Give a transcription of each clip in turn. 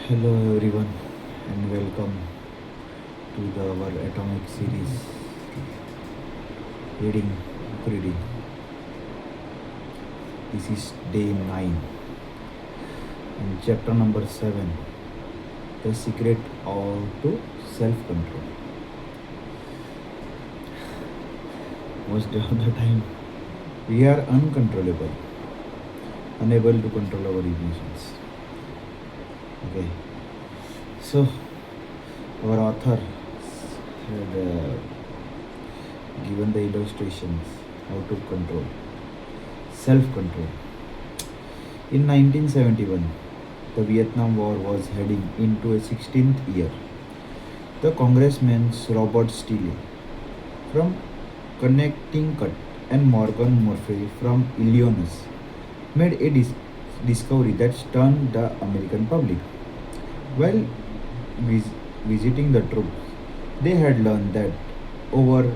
Hello everyone and welcome to our atomic series reading book reading. This is day 9 and chapter number 7, the secret of to self-control. Most of the time we are uncontrollable, unable to control our emotions. Okay, so our author had given the illustrations how to control self-control. In 1971, the Vietnam War was heading into a 16th year. The congressmen Robert Steele from Connecticut and Morgan Murphy from Illinois made a discovery that stunned the American public. While vis- visiting the troops, they had learned that over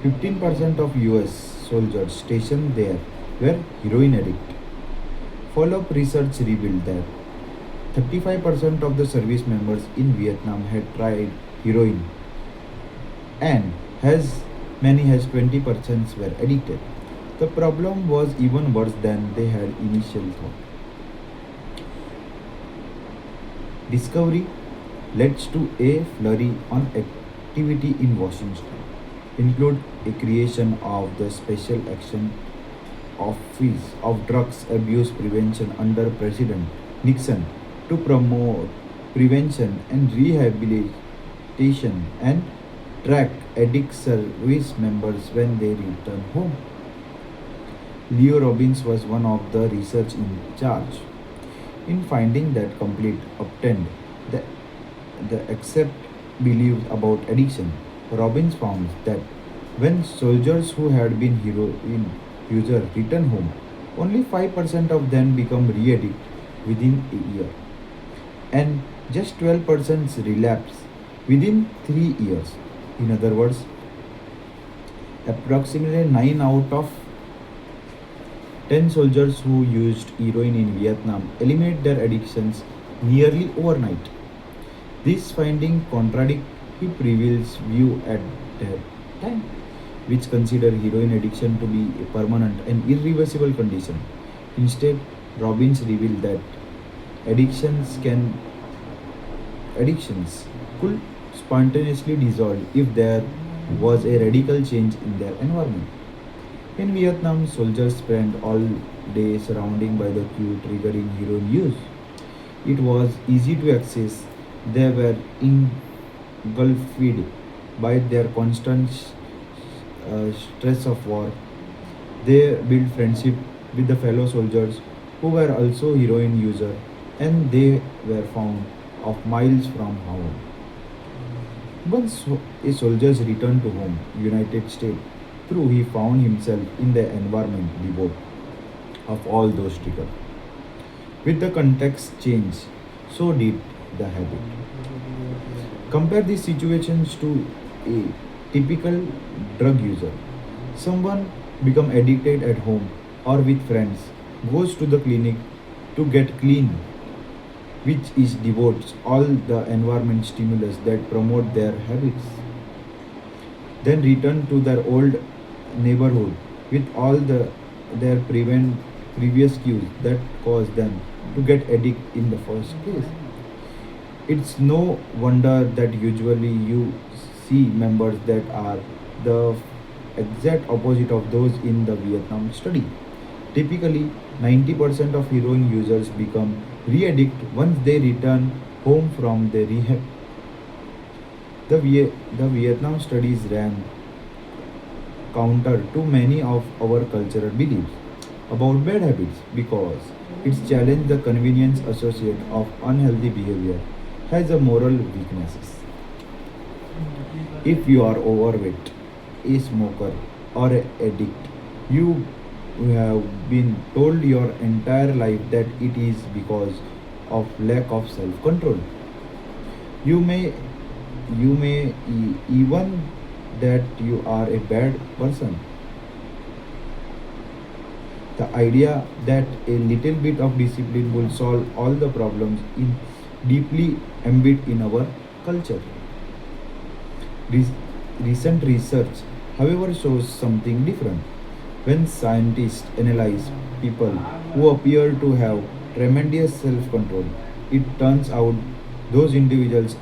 15% of US soldiers stationed there were heroin addicts. Follow-up research revealed that 35% of the service members in Vietnam had tried heroin and as many as 20% were addicted. The problem was even worse than they had initially thought. Discovery led to a flurry on activity in Washington, include a creation of the Special Action Office of Drugs Abuse Prevention under President Nixon to promote prevention and rehabilitation and track addict service members when they return home. Leo Robbins was one of the research in charge. In finding that complete obtained the, the accept beliefs about addiction, Robbins found that when soldiers who had been heroin users return home, only 5% of them become re-addict within a year, and just 12% relapse within 3 years. In other words, approximately 9 out of 10 soldiers who used heroin in Vietnam eliminated their addictions nearly overnight. This finding contradicts previous view at that time, which considered heroin addiction to be a permanent and irreversible condition. Instead, Robbins revealed that addictions can addictions could spontaneously dissolve if there was a radical change in their environment. In Vietnam, soldiers spent all day surrounded by the queue triggering heroin use. It was easy to access. They were engulfed by their constant stress of war. They built friendship with the fellow soldiers who were also heroin users, and they were found of miles from home. Once a soldier returned to home, United States, through he found himself in the environment devoid of all those triggers. With the context change, so did the habit. Compare these situations to a typical drug user. Someone become addicted at home or with friends, goes to the clinic to get clean, which is devotes all the environment stimulus that promote their habits, then return to their old neighborhood with all their previous cues that caused them to get addicted in the first place. It's no wonder that usually you see members that are the exact opposite of those in the Vietnam study. Typically, 90% of heroin users become re-addict once they return home from the rehab. The Vietnam studies ran counter to many of our cultural beliefs about bad habits because it challenged the convenience associated of unhealthy behavior has a moral weaknesses. If you are overweight, a smoker, or an addict, you have been told your entire life that it is because of lack of self-control. You may even that you are a bad person. The idea that a little bit of discipline will solve all the problems deeply embedded in our culture. Re- Recent research, however, shows something different. When scientists analyze people who appear to have tremendous self control, it turns out those individuals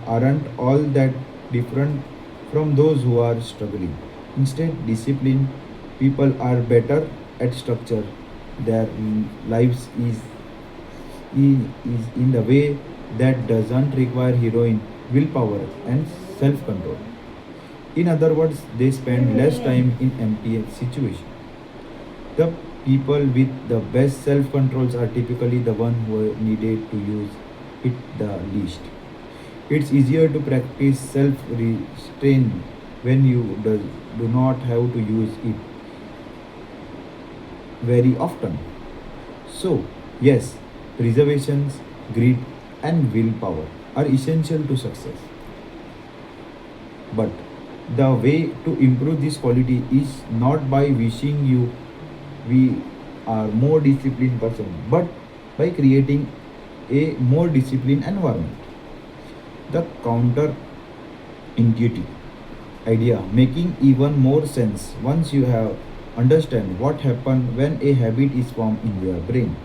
aren't all that different from those who are struggling. Instead, disciplined people are better at structure their lives is in the way that doesn't require heroin, willpower, and self control. In other words, they spend less time in empty situations. The people with the best self controls are typically the one who needed to use it the least. It's easier to practice self restraint when you do not have to use it very often. So, yes, preservations, grit, and willpower are essential to success. But the way to improve this quality is not by wishing you we are more disciplined person, but by creating a more disciplined environment. The counter intuitive idea making even more sense once you have understand what happens when a habit is formed in your brain.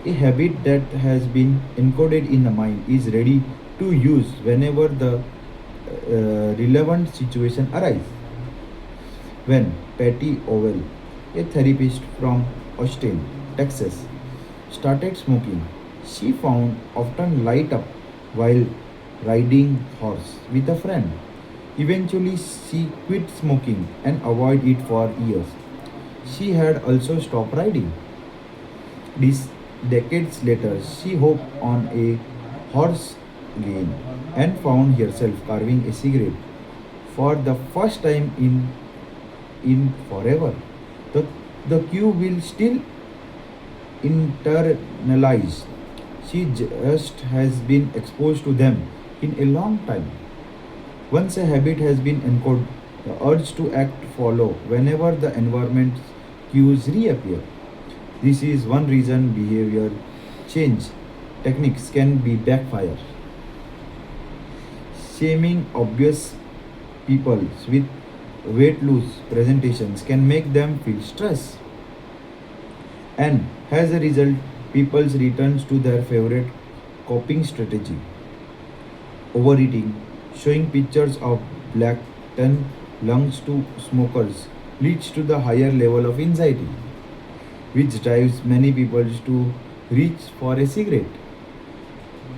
A habit that has been encoded in the mind is ready to use whenever the relevant situation arises. When Patty Owell, a therapist from Austin, Texas, started smoking, she found often light up while riding horse with a friend. Eventually, she quit smoking and avoided it for years. She had also stopped riding. This decades later, she hopped on a horse again and found herself carving a cigarette for the first time in forever. The, the cue will still internalized. She just has been exposed to them in a long time. Once a habit has been encoded, the urge to act follow whenever the environment cues reappear. This is one reason behavior change techniques can be backfire. Shaming obvious people with weight loss presentations can make them feel stress. And as a result, people returns to their favorite coping strategy, overeating. Showing pictures of blackened lungs to smokers leads to the higher level of anxiety, which drives many people to reach for a cigarette.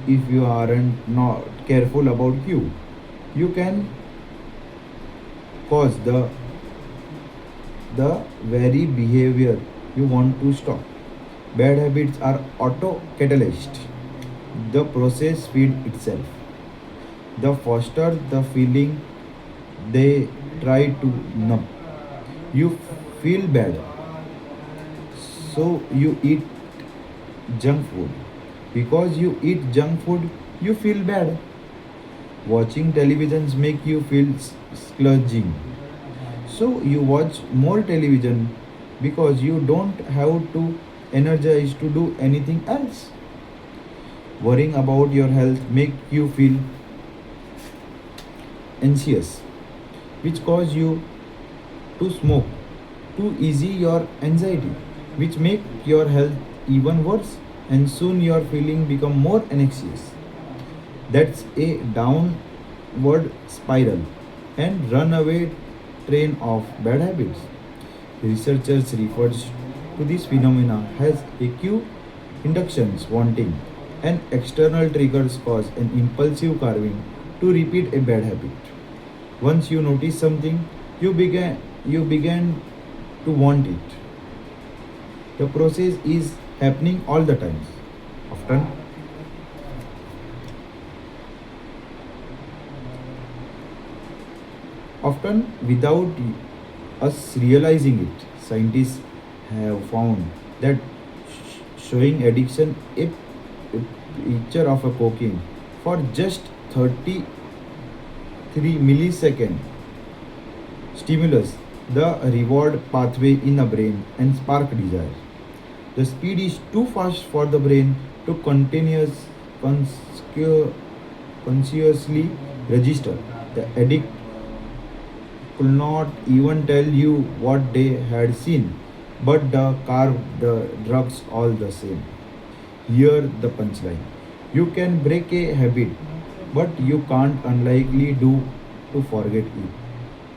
If you aren't not careful about you can cause the very behavior you want to stop. Bad habits are auto catalyzed. The process feeds itself. The faster the feeling they try to numb. You feel bad, so you eat junk food. Because you eat junk food, you feel bad. Watching televisions make you feel splurging. So you watch more television because you don't have to energize to do anything else. Worrying about your health make you feel anxious, which cause you to smoke. To ease your anxiety, which make your health even worse, and soon your feeling become more anxious. That's a downward spiral and runaway train of bad habits. Researchers refers to this phenomena as acute inductions wanting and external triggers cause an impulsive carving to repeat a bad habit. Once you notice something, you began to want it. The process is happening all the time. Often, often without us realizing it, scientists have found that showing addiction a picture of a cocaine for just 33 millisecond stimulus the reward pathway in the brain and spark desire. The speed is too fast for the brain to continuous conscu- consciously register. The addict could not even tell you what they had seen, but the carved the drugs all the same. Here the punchline. You can break a habit, but you can't unlikely do to forget it.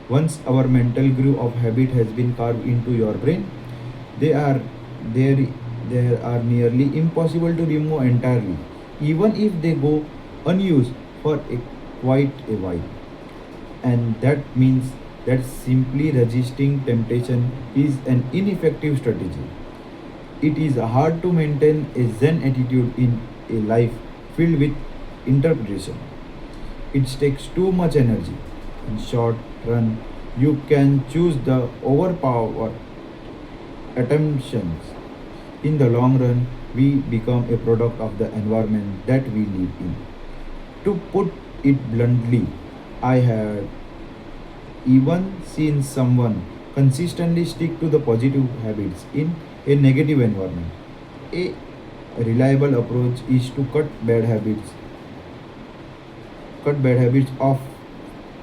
Once our mental groove of habit has been carved into your brain, they are there they are nearly impossible to remove entirely, even if they go unused for quite a while. And that means that simply resisting temptation is an ineffective strategy. It is hard to maintain a Zen attitude in a life filled with interpretation. It takes too much energy. In short run, you can choose the overpower attentions. In the long run, we become a product of the environment that we live in. To put it bluntly, I had even seen someone consistently stick to the positive habits in a negative environment. A reliable approach is to cut bad habits off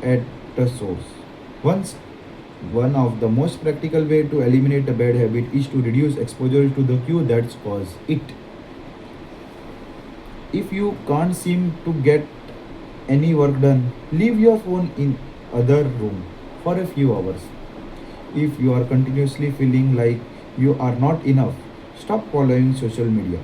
at the source. Once one of the most practical way to eliminate a bad habit is to reduce exposure to the cue that cause it. If you can't seem to get any work done, leave your phone in other room for a few hours. If you are continuously feeling like you are not enough, stop following social media.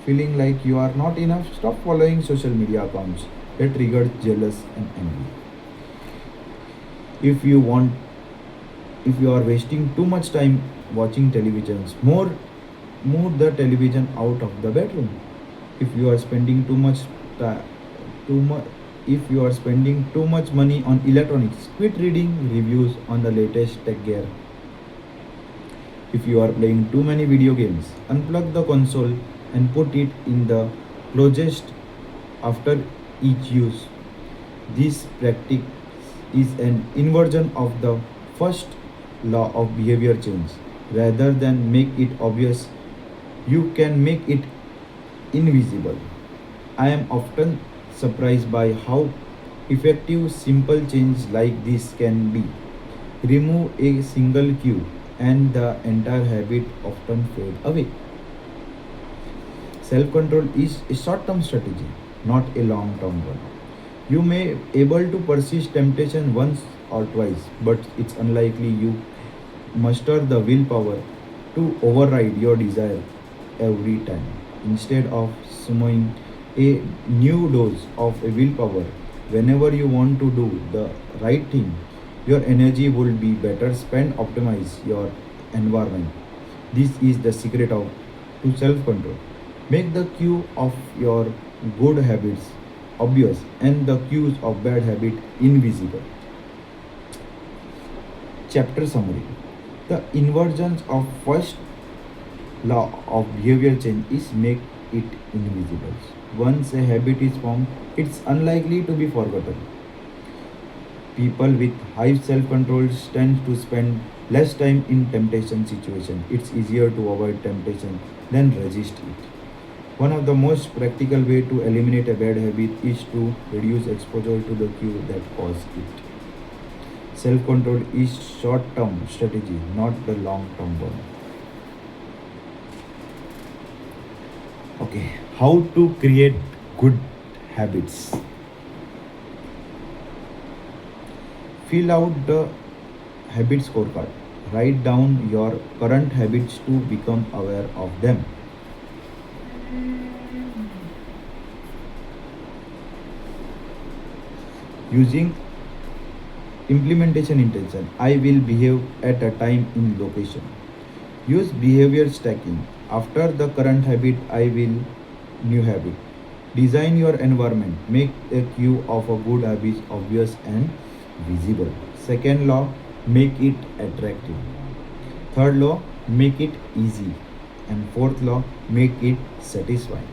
Feeling like you are not enough, stop following social media accounts that trigger jealous and envy. If you want if you are wasting too much time watching televisions, move the television out of the bedroom. If you are spending too much if you are spending too much money on electronics, quit reading reviews on the latest tech gear. If you are playing too many video games, unplug the console and put it in the closest after each use. This practice is an inversion of the first law of behavior change. Rather than make it obvious, you can make it invisible. I am often surprised by how effective simple change like this can be. Remove a single cue and the entire habit often fade away. Self control is a short term strategy, not a long term one. You may able to persist temptation once or twice, but it's unlikely you muster the willpower to override your desire every time. Instead of summoning a new dose of a willpower whenever you want to do the right thing, your energy will be better spent optimize your environment. This is the secret of to self control. Make the cue of your good habits obvious and the cues of bad habit invisible. Chapter summary. The inversions of first law of behavioral change is make it invisible. Once a habit is formed, it's unlikely to be forgotten. People with high self-control tend to spend less time in temptation situation. It's easier to avoid temptation than resist it. One of the most practical way to eliminate a bad habit is to reduce exposure to the cue that cause it. Self-control is short-term strategy, not the long-term one. Okay, how to create good habits? Fill out the habit scorecard. Write down your current habits to become aware of them. Using implementation intention, I will behave at a time in location. Use behavior stacking. After the current habit, I will new habit. Design your environment. Make a cue of a good habit obvious and visible. Second law, make it attractive. Third law, make it easy. And fourth law, make it satisfying.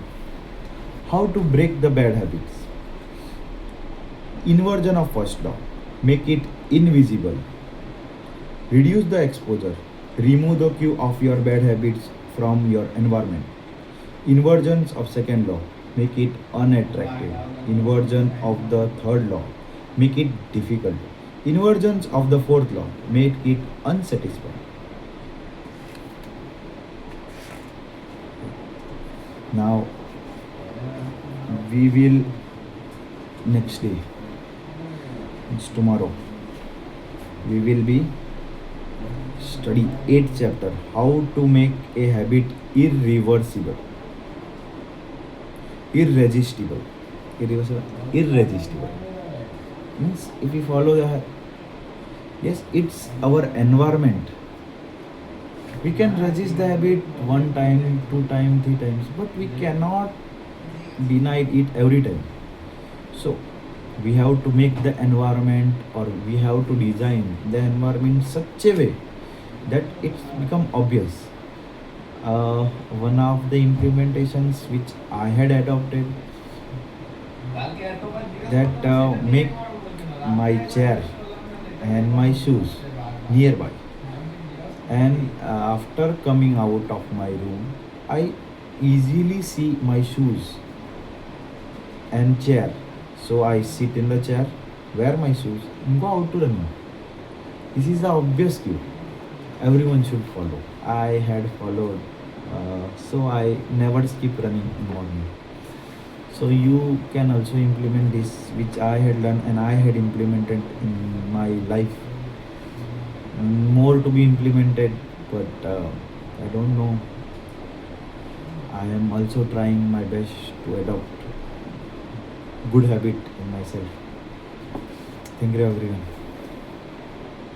How to break the bad habits? Inversion of first law. Make it invisible. Reduce the exposure. Remove the cue of your bad habits from your environment. Inversions of second law make it unattractive. Inversion of the third law make it difficult. Inversions of the fourth law make it unsatisfying. Now we will next day, it's tomorrow, we will be study 8th chapter, how to make a habit irreversible. Irresistible. Irreversible. Irresistible means if we follow the, yes, it's our environment. We can resist the habit one time, two times, three times, but we cannot deny it every time. So we have to make the environment, or we have to design the environment such a way that it's become obvious. One of the implementations which I had adopted, that make my chair and my shoes nearby, and after coming out of my room, I easily see my shoes and chair. So I sit in the chair, wear my shoes, and go out to running. This is the obvious cue. Everyone should follow. I had followed, so I never skip running in morning. So you can also implement this, which I had done and I had implemented in my life. More to be implemented, but I don't know. I am also trying my best to adopt good habit in myself. Thank you everyone.